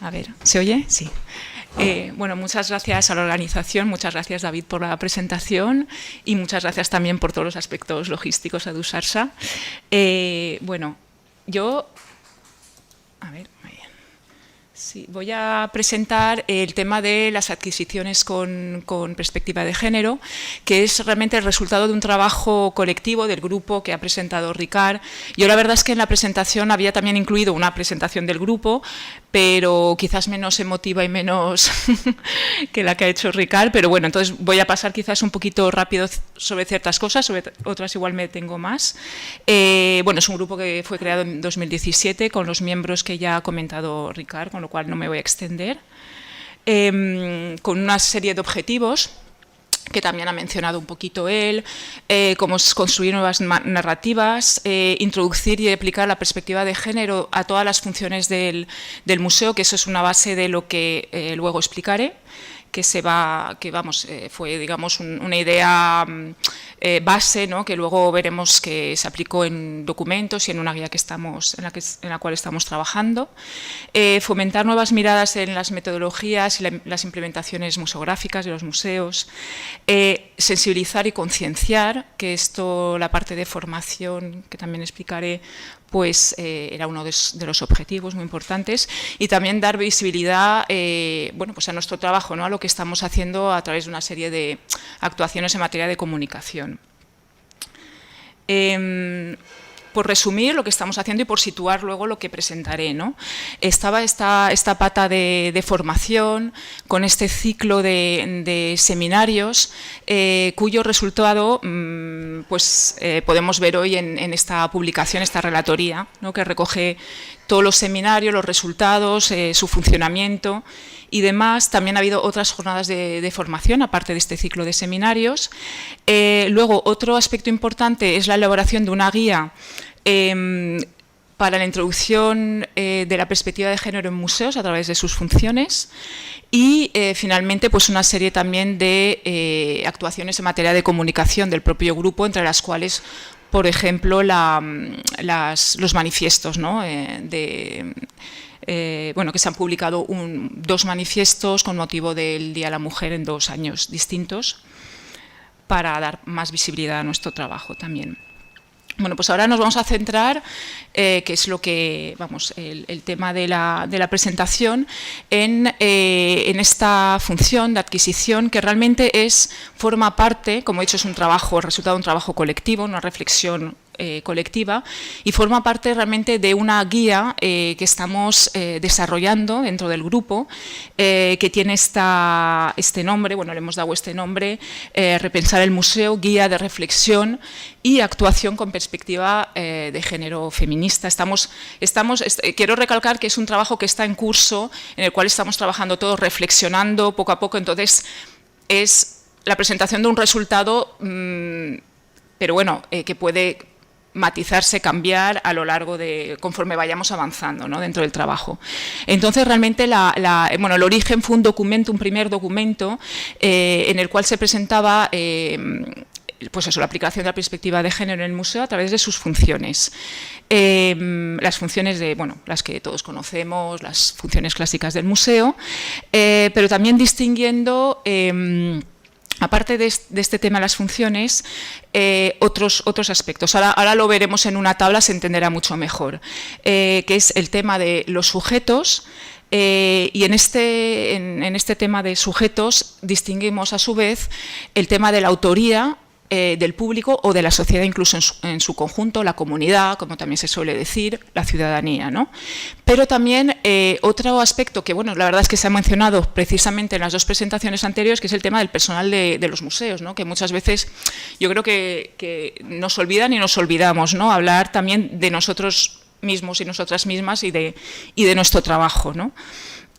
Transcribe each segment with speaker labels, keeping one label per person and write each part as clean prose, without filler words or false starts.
Speaker 1: A ver, ¿se oye? Sí. Bueno, muchas gracias a la organización, muchas gracias David por la presentación y muchas gracias también por todos los aspectos logísticos a DUSARSA. Bueno, yo... A ver, muy bien. Sí, voy a presentar el tema de las adquisiciones con perspectiva de género, que es realmente el resultado de un trabajo colectivo del grupo que ha presentado Ricard. Yo la verdad es que en la presentación había también incluido una presentación del grupo, pero quizás menos emotiva y menos que la que ha hecho Ricard, pero bueno, entonces voy a pasar quizás un poquito rápido sobre ciertas cosas, sobre otras igual me detengo más. Bueno, es un grupo que fue creado en 2017 con los miembros que ya ha comentado Ricard, con lo cual no me voy a extender, con una serie de objetivos que también ha mencionado un poquito él, como construir nuevas narrativas, introducir y aplicar la perspectiva de género a todas las funciones del museo, que eso es una base de lo que luego explicaré, fue digamos una idea base, ¿no?, que luego veremos que se aplicó en documentos y en una guía que en la cual estamos trabajando. Fomentar nuevas miradas en las metodologías y las implementaciones museográficas de los museos. Sensibilizar y concienciar, que esto, la parte de formación, que también explicaré, pues era uno de los objetivos muy importantes, y también dar visibilidad bueno, pues a nuestro trabajo, ¿no?, a lo que estamos haciendo a través de una serie de actuaciones en materia de comunicación. Por resumir lo que estamos haciendo y por situar luego lo que presentaré, ¿no? Estaba esta pata de formación con este ciclo de seminarios cuyo resultado pues, podemos ver hoy en esta publicación, esta relatoría, ¿no?, que recoge todos los seminarios, los resultados, su funcionamiento y demás. También ha habido otras jornadas de formación, aparte de este ciclo de seminarios. Luego, otro aspecto importante es la elaboración de una guía para la introducción de la perspectiva de género en museos a través de sus funciones y finalmente pues una serie también de actuaciones en materia de comunicación del propio grupo, entre las cuales, por ejemplo, los manifiestos, ¿no?, bueno, que se han publicado dos manifiestos con motivo del Día de la Mujer en 2 años distintos para dar más visibilidad a nuestro trabajo también. Bueno, pues ahora nos vamos a centrar, que es lo que, vamos, el tema de la presentación, en esta función de adquisición que realmente forma parte, como he dicho, es un trabajo, el resultado de un trabajo colectivo, una reflexión colectiva, y forma parte realmente de una guía que estamos desarrollando dentro del grupo, que tiene este nombre, bueno, le hemos dado este nombre, Repensar el museo, guía de reflexión y actuación con perspectiva de género feminista. Quiero recalcar que es un trabajo que está en curso, en el cual estamos trabajando todos, reflexionando poco a poco, entonces es la presentación de un resultado, pero bueno, que puede matizarse, cambiar a lo largo conforme vayamos avanzando, ¿no?, dentro del trabajo. Entonces, realmente, bueno, el origen fue un primer documento en el cual se presentaba pues eso, la aplicación de la perspectiva de género en el museo a través de sus funciones. Las funciones bueno, las que todos conocemos, las funciones clásicas del museo, pero también distinguiendo aparte de este tema de las funciones, otros aspectos. Ahora lo veremos en una tabla, se entenderá mucho mejor, que es el tema de los sujetos, y en este tema de sujetos distinguimos a su vez el tema de la autoría del público o de la sociedad, incluso en su conjunto, la comunidad, como también se suele decir, la ciudadanía, ¿no? Pero también otro aspecto que, bueno, la verdad es que se ha mencionado precisamente en las dos presentaciones anteriores, que es el tema del personal de los museos, ¿no?, que muchas veces yo creo que nos olvidan y nos olvidamos, ¿no?, hablar también de nosotros mismos y nosotras mismas y de nuestro trabajo, ¿no?,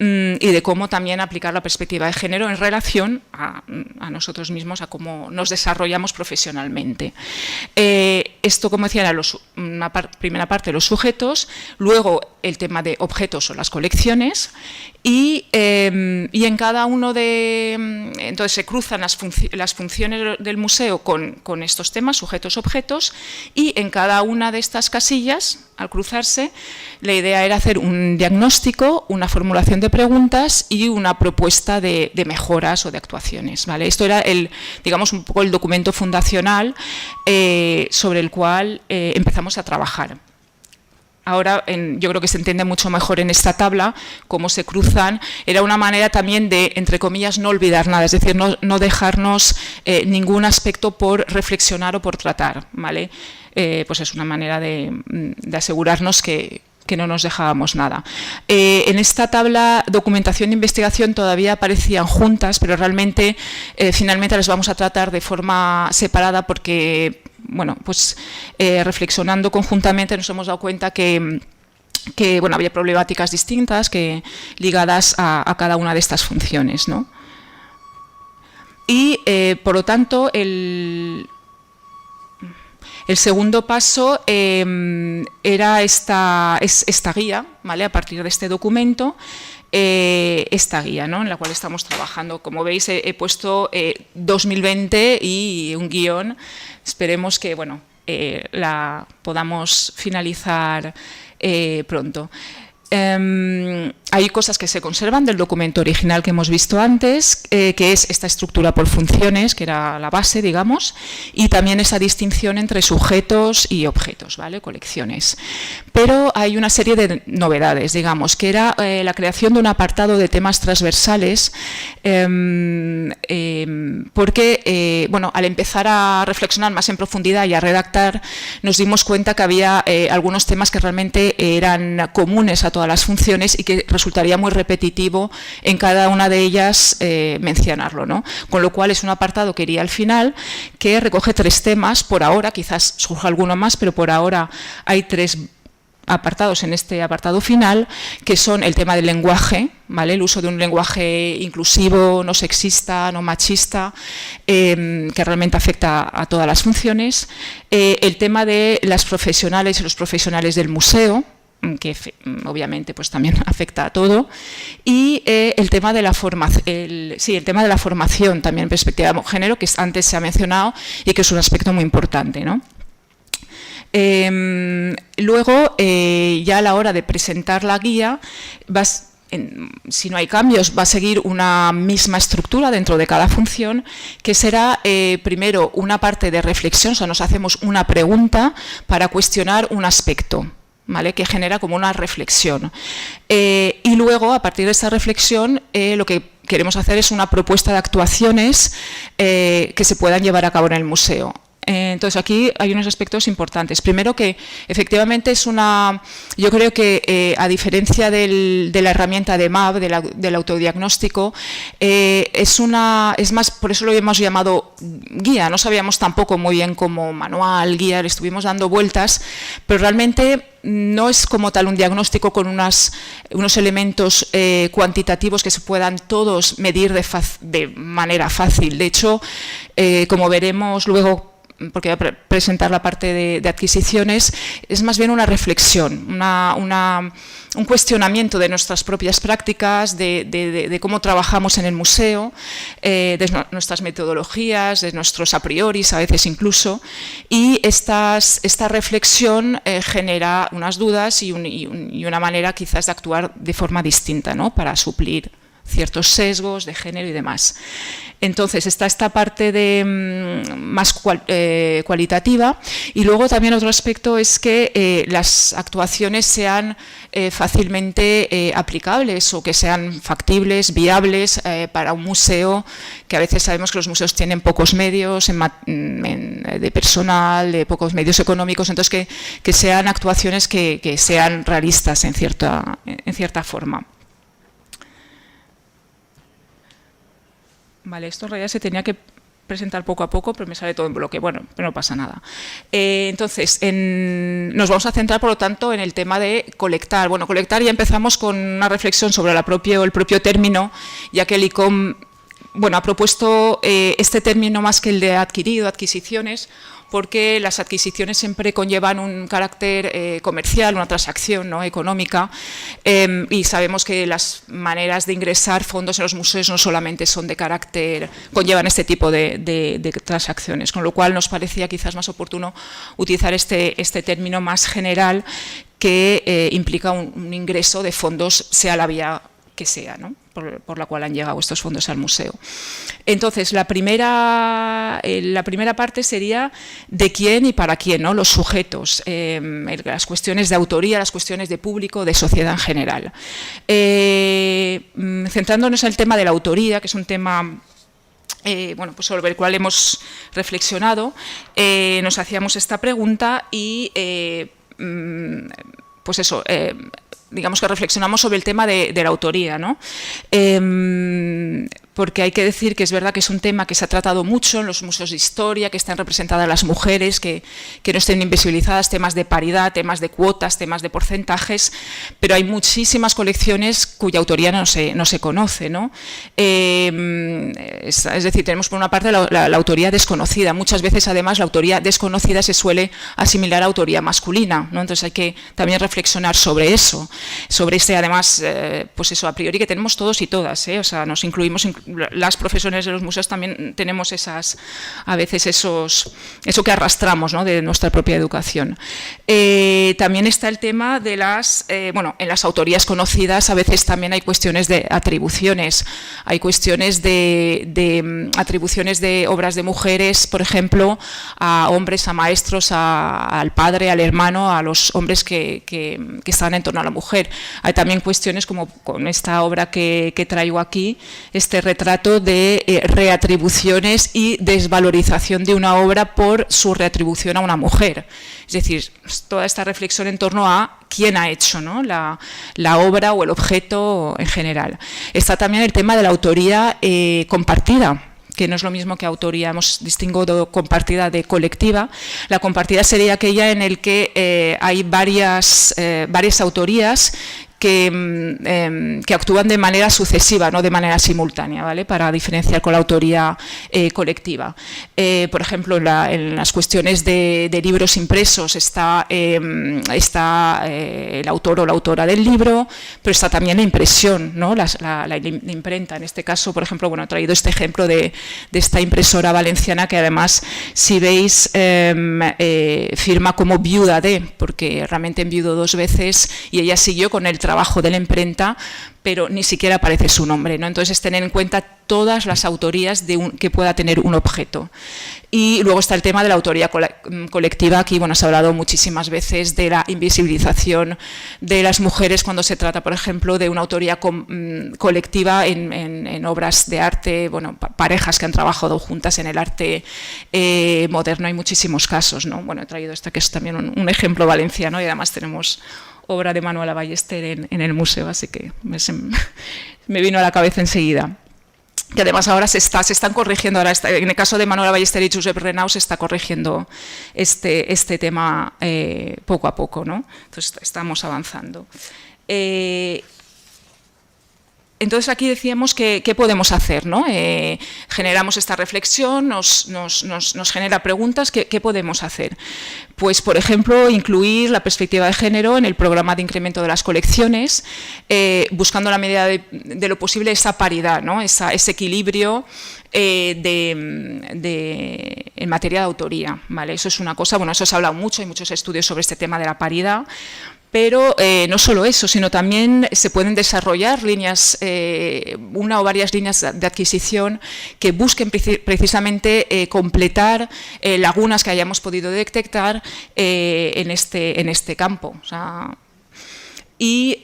Speaker 1: y de cómo también aplicar la perspectiva de género en relación a nosotros mismos, a cómo nos desarrollamos profesionalmente. Esto, como decía, era una primera parte de los sujetos. Luego, el tema de objetos o las colecciones, y en cada uno de... Entonces se cruzan las funciones del museo con estos temas, sujetos, objetos, y en cada una de estas casillas, al cruzarse, la idea era hacer un diagnóstico, una formulación de preguntas y una propuesta de mejoras o de actuaciones, ¿vale? Esto era, digamos, un poco el documento fundacional sobre el cual empezamos a trabajar. Ahora yo creo que se entiende mucho mejor en esta tabla cómo se cruzan. Era una manera también de, entre comillas, no olvidar nada, es decir, no dejarnos ningún aspecto por reflexionar o por tratar, ¿vale? Pues es una manera de asegurarnos que no nos dejábamos nada. En esta tabla documentación e investigación todavía aparecían juntas, pero realmente finalmente las vamos a tratar de forma separada porque, bueno, pues reflexionando conjuntamente nos hemos dado cuenta que bueno, había problemáticas distintas ligadas a cada una de estas funciones, ¿no? Y por lo tanto el segundo paso era esta guía, ¿vale? A partir de este documento, esta guía, ¿no? En la cual estamos trabajando. Como veis, he puesto 2020 y un guión. Esperemos que, bueno, la podamos finalizar pronto. Hay cosas que se conservan del documento original que hemos visto antes, que es esta estructura por funciones, que era la base, digamos, y también esa distinción entre sujetos y objetos, ¿vale? Colecciones. Pero hay una serie de novedades, digamos, que era la creación de un apartado de temas transversales, porque, bueno, al empezar a reflexionar más en profundidad y a redactar, nos dimos cuenta que había algunos temas que realmente eran comunes a todas las funciones y que resultaría muy repetitivo en cada una de ellas mencionarlo, ¿no? Con lo cual es un apartado que iría al final, que recoge 3 temas por ahora, quizás surja alguno más, pero por ahora hay 3 apartados en este apartado final, que son el tema del lenguaje, ¿vale? El uso de un lenguaje inclusivo, no sexista, no machista, que realmente afecta a todas las funciones, el tema de las profesionales y los profesionales del museo, que obviamente pues también afecta a todo, y el tema de la formación también en perspectiva de género, que antes se ha mencionado y que es un aspecto muy importante, ¿no? Luego, ya a la hora de presentar la guía, si no hay cambios, va a seguir una misma estructura dentro de cada función, que será primero una parte de reflexión, o sea, nos hacemos una pregunta para cuestionar un aspecto, ¿vale? Que genera como una reflexión. Y luego, a partir de esta reflexión, lo que queremos hacer es una propuesta de actuaciones que se puedan llevar a cabo en el museo. Entonces, aquí hay unos aspectos importantes. Primero, que efectivamente es yo creo que a diferencia de la herramienta de MAP, del autodiagnóstico, es más, por eso lo hemos llamado guía. No sabíamos tampoco muy bien cómo manual, guía, le estuvimos dando vueltas, pero realmente no es como tal un diagnóstico con unos elementos cuantitativos que se puedan todos medir de manera fácil. De hecho, como veremos luego, porque voy a presentar la parte de adquisiciones, es más bien una reflexión, un cuestionamiento de nuestras propias prácticas, de cómo trabajamos en el museo, de nuestras metodologías, de nuestros a priori, a veces incluso, y esta reflexión genera unas dudas y una manera quizás de actuar de forma distinta, ¿no? Para suplir ciertos sesgos de género y demás. Entonces está esta parte más cualitativa, y luego también otro aspecto es que las actuaciones sean fácilmente aplicables o que sean factibles, viables para un museo, que a veces sabemos que los museos tienen pocos medios de personal, de pocos medios económicos, entonces que sean actuaciones que sean realistas en cierta forma. Vale, esto en realidad se tenía que presentar poco a poco, pero me sale todo en bloque. Bueno, pero no pasa nada. Entonces, nos vamos a centrar, por lo tanto, en el tema de colectar. Bueno, colectar ya empezamos con una reflexión sobre el propio término, ya que el ICOM bueno, ha propuesto este término más que el de adquirido, adquisiciones, porque las adquisiciones siempre conllevan un carácter comercial, una transacción, ¿no?, económica, y sabemos que las maneras de ingresar fondos en los museos no solamente son de carácter, conllevan este tipo de transacciones, con lo cual nos parecía quizás más oportuno utilizar este término más general que implica un ingreso de fondos, sea la vía que sea, ¿no?, por la cual han llegado estos fondos al museo. Entonces, la primera parte sería de quién y para quién, ¿no?, los sujetos, las cuestiones de autoría, las cuestiones de público, de sociedad en general. Centrándonos en el tema de la autoría, que es un tema bueno, pues sobre el cual hemos reflexionado, nos hacíamos esta pregunta y pues eso, digamos que reflexionamos sobre el tema de la autoría, ¿no? Porque hay que decir que es verdad que es un tema que se ha tratado mucho en los museos de historia, que están representadas las mujeres, que no estén invisibilizadas, temas de paridad, temas de cuotas, temas de porcentajes, pero hay muchísimas colecciones cuya autoría no se conoce, ¿no? Es decir, tenemos por una parte la autoría desconocida. Muchas veces, además, la autoría desconocida se suele asimilar a autoría masculina, ¿no? Entonces hay que también reflexionar sobre eso, sobre además, pues eso, a priori que tenemos todos y todas, o sea, nos incluimos, las profesionales de los museos también tenemos a veces eso que arrastramos, ¿no?, de nuestra propia educación. También está el tema de bueno, en las autorías conocidas a veces también hay cuestiones de atribuciones, hay cuestiones de atribuciones de obras de mujeres, por ejemplo, a hombres, a maestros, al padre, al hermano, a los hombres que están en torno a la mujer. Hay también cuestiones como con esta obra que traigo aquí, este retrato de reatribuciones y desvalorización de una obra por su reatribución a una mujer. Es decir, toda esta reflexión en torno a quién ha hecho, ¿no?, la obra o el objeto en general. Está también el tema de la autoría compartida, que no es lo mismo que autoría, hemos distinguido compartida de colectiva. La compartida sería aquella en la que hay varias autorías que actúan de manera sucesiva, no de manera simultánea, ¿vale?, para diferenciar con la autoría colectiva. Por ejemplo, en las cuestiones de libros impresos está el autor o la autora del libro, pero está también la impresión, ¿no?, la imprenta. En este caso, por ejemplo, bueno, he traído este ejemplo de esta impresora valenciana que además, si veis, firma como viuda de, porque realmente enviudó 2 veces y ella siguió con el trabajo de la imprenta, pero ni siquiera aparece su nombre, ¿no? Entonces, tener en cuenta todas las autorías que pueda tener un objeto. Y luego está el tema de la autoría colectiva. Aquí, bueno, se ha hablado muchísimas veces de la invisibilización de las mujeres cuando se trata, por ejemplo, de una autoría colectiva en obras de arte, bueno, parejas que han trabajado juntas en el arte moderno. Hay muchísimos casos, ¿no? Bueno, he traído esta que es también un ejemplo valenciano y además tenemos obra de Manuela Ballester en el museo, así que me vino a la cabeza enseguida. Que además ahora se están corrigiendo, en el caso de Manuela Ballester y Josep Renau se está corrigiendo este tema poco a poco, ¿no? Entonces estamos avanzando. Entonces aquí decíamos qué podemos hacer, ¿no? Generamos esta reflexión, nos genera preguntas, ¿qué podemos hacer? Pues, por ejemplo, incluir la perspectiva de género en el programa de incremento de las colecciones, buscando la medida de lo posible esa paridad, ¿no?, ese equilibrio en materia de autoría, ¿vale? Eso es una cosa, bueno, eso se ha hablado mucho, hay muchos estudios sobre este tema de la paridad. Pero no solo eso, sino también se pueden desarrollar líneas, una o varias líneas de adquisición que busquen precisamente completar lagunas que hayamos podido detectar en este campo. O sea, y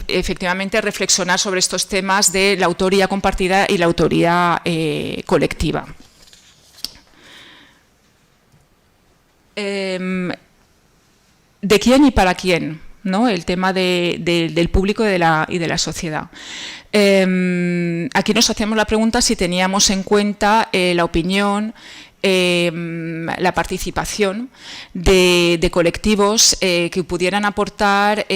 Speaker 1: efectivamente reflexionar sobre estos temas de la autoría compartida y la autoría colectiva. ¿De quién y para quién? ¿No? El tema del público y de la sociedad. Aquí nos hacíamos la pregunta si teníamos en cuenta la opinión, la participación de colectivos que pudieran aportar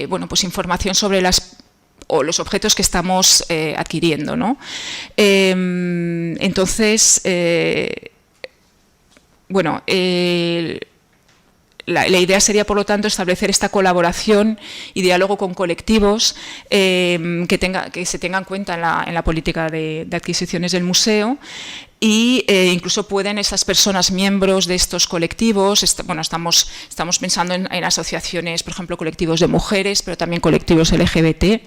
Speaker 1: bueno, pues información sobre las o los objetos que estamos adquiriendo, ¿no? Entonces, bueno, la idea sería, por lo tanto, establecer esta colaboración y diálogo con colectivos que se tengan en cuenta en la política de adquisiciones del museo. Y incluso pueden esas personas, miembros de estos colectivos, bueno, estamos pensando en asociaciones, por ejemplo, colectivos de mujeres, pero también colectivos LGBT.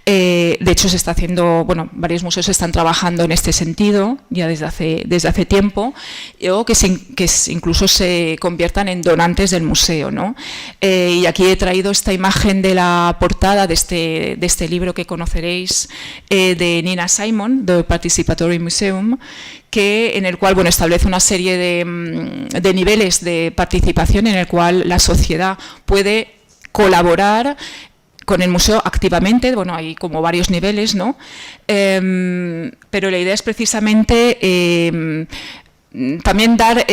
Speaker 1: De hecho, se está haciendo, bueno, varios museos están trabajando en este sentido ya desde hace tiempo, o que incluso se conviertan en donantes del museo, ¿no? Y aquí he traído esta imagen de la portada de este libro que conoceréis, de Nina Simon, The Participatory Museum, en el cual, bueno, establece una serie de niveles de participación en el cual la sociedad puede colaborar con el museo activamente. Bueno, hay como varios niveles, ¿no? Pero la idea es precisamente también dar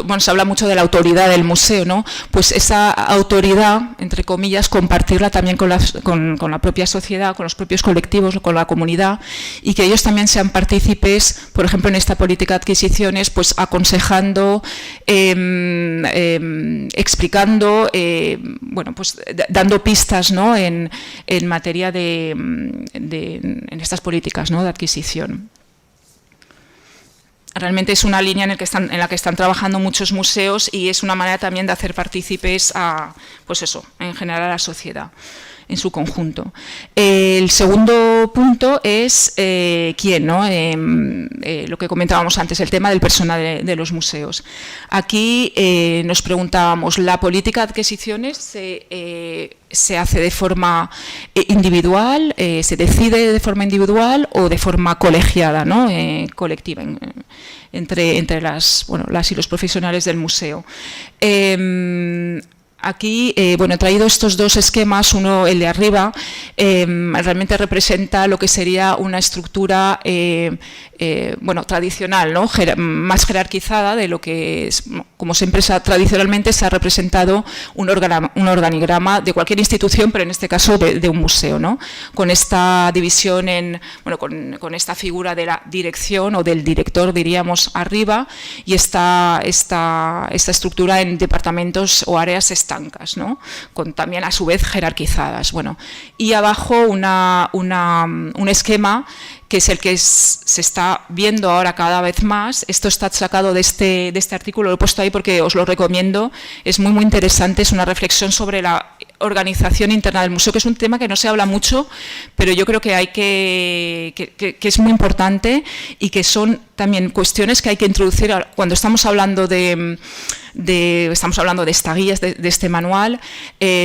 Speaker 1: bueno, se habla mucho de la autoridad del museo, ¿no? Pues esa autoridad, entre comillas, compartirla también con la propia sociedad, con los propios colectivos, con la comunidad, y que ellos también sean partícipes, por ejemplo, en esta política de adquisiciones, pues aconsejando, explicando, bueno, pues dando pistas, ¿no? En materia en estas políticas, ¿no? De adquisición. Realmente es una línea en la que están trabajando muchos museos, y es una manera también de hacer partícipes pues eso, en general a la sociedad en su conjunto. El segundo punto es quién, ¿no? Lo que comentábamos antes, el tema del personal de los museos. Aquí nos preguntábamos, ¿la política de adquisiciones se hace de forma individual, se decide de forma individual o de forma colegiada, ¿no? Colectiva, entre las y los profesionales del museo? Aquí, bueno, he traído estos dos esquemas. Uno, el de arriba, realmente representa lo que sería una estructura bueno, tradicional, ¿no? Más jerarquizada de lo que es, como siempre tradicionalmente se ha representado un organigrama de cualquier institución, pero en este caso de un museo, ¿no? Con esta división bueno, con esta figura de la dirección o del director, diríamos, arriba, y esta estructura en departamentos o áreas estancas, ¿no? Con también a su vez jerarquizadas. Bueno, y abajo un esquema que es el que se está viendo ahora cada vez más. Esto está sacado de este artículo, lo he puesto ahí porque os lo recomiendo, es muy, muy interesante, es una reflexión sobre la organización interna del museo, que es un tema que no se habla mucho, pero yo creo que que es muy importante, y que son también cuestiones que hay que introducir cuando estamos hablando de esta guía, de este manual.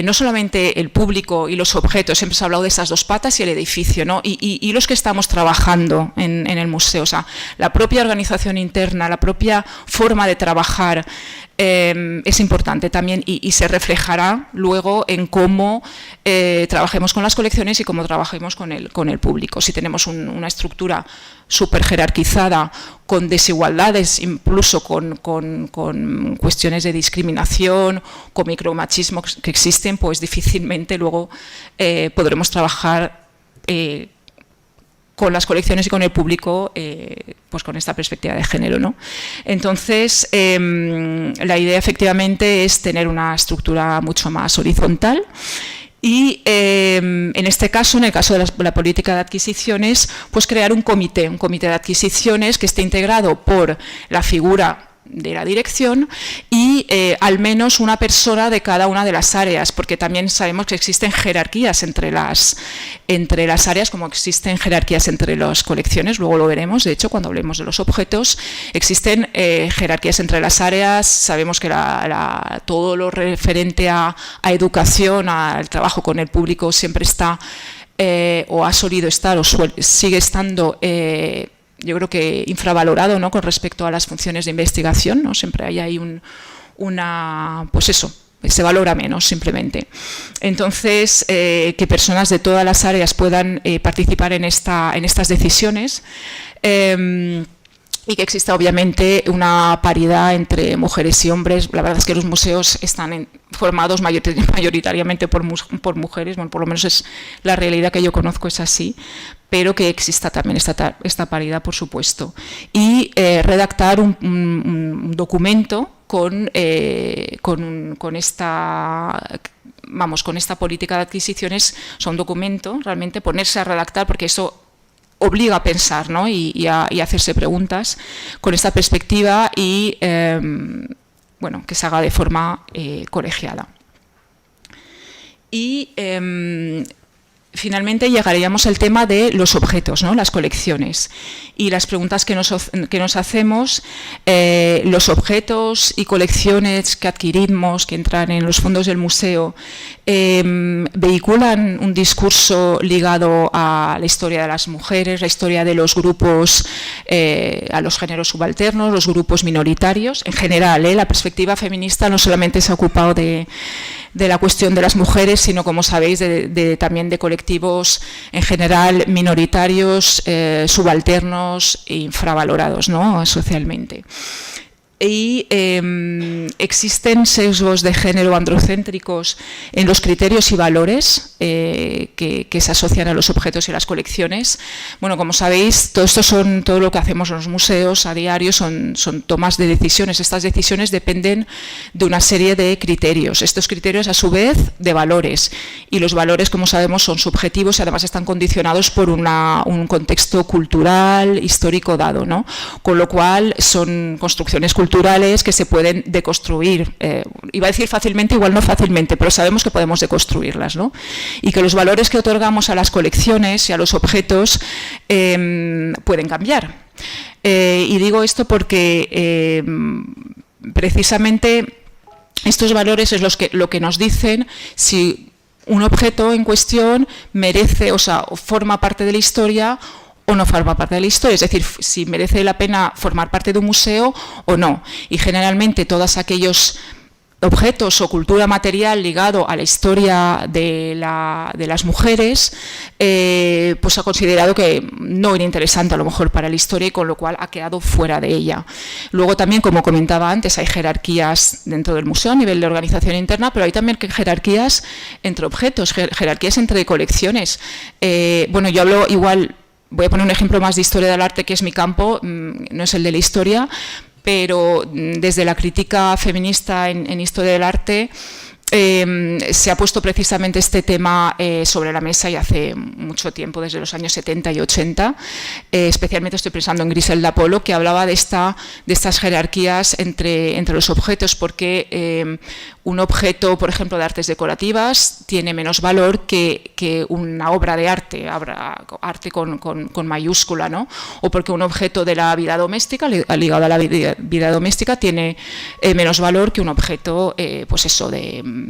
Speaker 1: No solamente el público y los objetos, siempre se ha hablado de esas dos patas, y el edificio, ¿no? Y los que estamos trabajando en el museo, o sea, la propia organización interna, la propia forma de trabajar, es importante también, y se reflejará luego en cómo trabajemos con las colecciones y cómo trabajemos con el público. Si tenemos una estructura súper jerarquizada, con desigualdades, incluso con cuestiones de discriminación, con micromachismo que existen, pues difícilmente luego podremos trabajar con las colecciones y con el público, pues con esta perspectiva de género, ¿no? Entonces, la idea efectivamente es tener una estructura mucho más horizontal. Y en este caso, en el caso de la política de adquisiciones, pues crear un comité de adquisiciones que esté integrado por la figura de la dirección y al menos una persona de cada una de las áreas, porque también sabemos que existen jerarquías entre las áreas, como existen jerarquías entre las colecciones. Luego lo veremos, de hecho, cuando hablemos de los objetos, existen jerarquías entre las áreas. Sabemos que todo lo referente a educación, al trabajo con el público, siempre está o ha solido estar o sigue estando yo creo que infravalorado, ¿no? Con respecto a las funciones de investigación, ¿no? Siempre hay ahí pues eso, se valora menos simplemente. Entonces, que personas de todas las áreas puedan participar en estas decisiones. y que exista obviamente una paridad entre mujeres y hombres. La verdad es que los museos están formados mayoritariamente por mujeres, bueno, por lo menos es la realidad que yo conozco, es así, pero que exista también esta paridad, por supuesto. Y redactar un documento con esta política de adquisiciones, o sea, un documento, realmente ponerse a redactar, porque eso obliga a pensar, ¿no? y a hacerse preguntas con esta perspectiva y bueno, que se haga de forma colegiada. Y finalmente llegaríamos al tema de los objetos, ¿no? Las colecciones y las preguntas que nos hacemos. Los objetos y colecciones que adquirimos, que entran en los fondos del museo, vehiculan un discurso ligado a la historia de las mujeres, la historia de los grupos, a los géneros subalternos, los grupos minoritarios. En general, la perspectiva feminista no solamente se ha ocupado de la cuestión de las mujeres, sino, como sabéis, también de colectivos en general minoritarios, subalternos e infravalorados, ¿no? Socialmente. Y existen sesgos de género androcéntricos en los criterios y valores que se asocian a los objetos y las colecciones. Bueno, como sabéis, todo lo que hacemos en los museos a diario son tomas de decisiones. Estas decisiones dependen de una serie de criterios. Estos criterios, a su vez, de valores. Y los valores, como sabemos, son subjetivos y además están condicionados por un contexto cultural, histórico dado, ¿no? Con lo cual son construcciones culturales que se pueden deconstruir. Iba a decir fácilmente, igual no fácilmente, pero sabemos que podemos deconstruirlas, ¿no? Y que los valores que otorgamos a las colecciones y a los objetos pueden cambiar. Y digo esto porque precisamente estos valores es lo que nos dicen si un objeto en cuestión merece, o sea, forma parte de la historia o no forma parte de la historia, es decir, si merece la pena formar parte de un museo o no. Y generalmente todos aquellos objetos o cultura material ligado a la historia de las mujeres, pues ha considerado que no era interesante a lo mejor para la historia y con lo cual ha quedado fuera de ella. Luego también, como comentaba antes, hay jerarquías dentro del museo a nivel de organización interna, pero hay también jerarquías entre objetos, jerarquías entre colecciones. Bueno, yo hablo igual. Voy a poner un ejemplo más de historia del arte, que es mi campo, no es el de la historia, pero desde la crítica feminista en historia del arte se ha puesto precisamente este tema sobre la mesa y hace mucho tiempo, desde los años 70 y 80. Especialmente estoy pensando en Griselda Polo, que hablaba de estas jerarquías entre los objetos, porque un objeto, por ejemplo, de artes decorativas, tiene menos valor que una obra de arte, arte con mayúscula, ¿no? O porque un objeto de la vida doméstica, ligado a la vida doméstica, tiene menos valor que un objeto, pues eso, de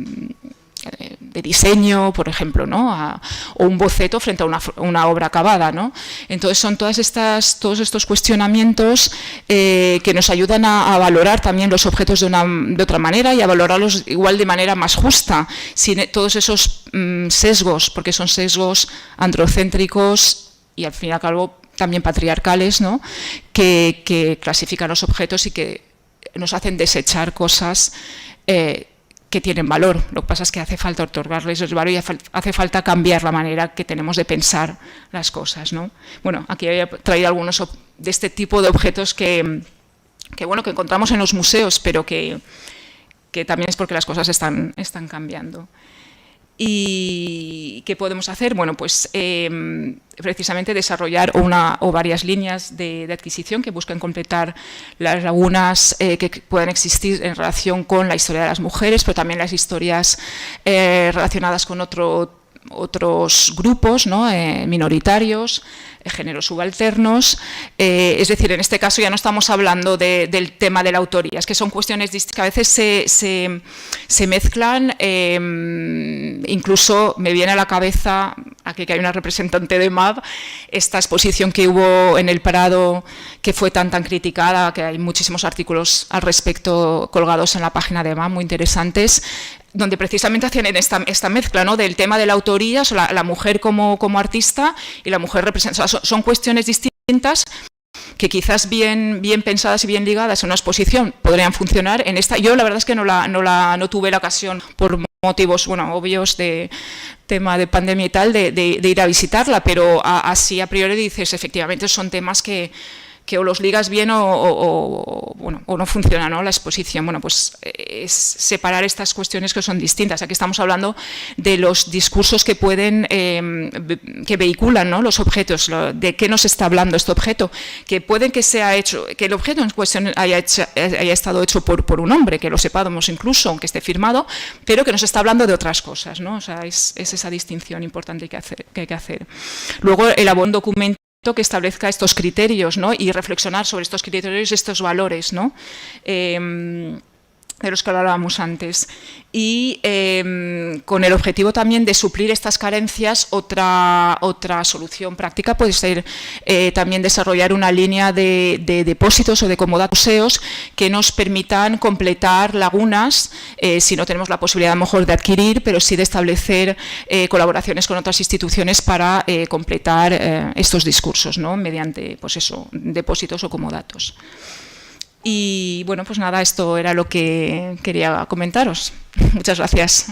Speaker 1: diseño, por ejemplo, ¿no? O un boceto frente a una obra acabada, ¿no? Entonces son todos estos cuestionamientos que nos ayudan a valorar también los objetos de otra manera y a valorarlos igual de manera más justa, sin todos esos sesgos, porque son sesgos androcéntricos y al fin y al cabo también patriarcales, ¿no? que clasifican los objetos y que nos hacen desechar cosas que tienen valor. Lo que pasa es que hace falta otorgarles el valor y hace falta cambiar la manera que tenemos de pensar las cosas, ¿no? Bueno, aquí he traído algunos de este tipo de objetos que encontramos en los museos, pero que también es porque las cosas están cambiando. ¿Y qué podemos hacer? Bueno, pues precisamente desarrollar una o varias líneas de adquisición que busquen completar las lagunas que puedan existir en relación con la historia de las mujeres, pero también las historias relacionadas con otros grupos, ¿no? Minoritarios, géneros subalternos. Es decir, en este caso ya no estamos hablando del tema de la autoría, es que son cuestiones que a veces se mezclan. Incluso me viene a la cabeza, aquí que hay una representante de MAB, esta exposición que hubo en el Prado, que fue tan criticada, que hay muchísimos artículos al respecto colgados en la página de MAB, muy interesantes, donde precisamente hacían esta mezcla, ¿no? Del tema de la autoría, o sea, la mujer como artista y la mujer representada. O sea, son cuestiones distintas que quizás bien pensadas y bien ligadas en una exposición podrían funcionar. En esta, yo la verdad es que no tuve la ocasión, por motivos obvios de tema de pandemia y tal, de ir a visitarla, pero así a priori dices, efectivamente son temas que o los ligas bien o no funciona, ¿no?, la exposición. Bueno, pues es separar estas cuestiones que son distintas. Aquí estamos hablando de los discursos que pueden, que vehiculan, ¿no?, los objetos, de qué nos está hablando este objeto, que pueden que sea hecho, que el objeto en cuestión haya estado hecho por un hombre, que lo sepamos incluso, aunque esté firmado, pero que nos está hablando de otras cosas, ¿no? O sea, es esa distinción importante que hay que hacer. Luego, elaborar un documento que establezca estos criterios, ¿no?, y reflexionar sobre estos criterios y estos valores, ¿no?, de los que hablábamos antes. Y con el objetivo también de suplir estas carencias, otra solución práctica puede ser también desarrollar una línea de depósitos o de comodatos museos que nos permitan completar lagunas, si no tenemos la posibilidad a lo mejor de adquirir, pero sí de establecer colaboraciones con otras instituciones para completar estos discursos, ¿no?, mediante, pues eso, depósitos o comodatos. Y bueno, pues nada, esto era lo que quería comentaros. Muchas gracias.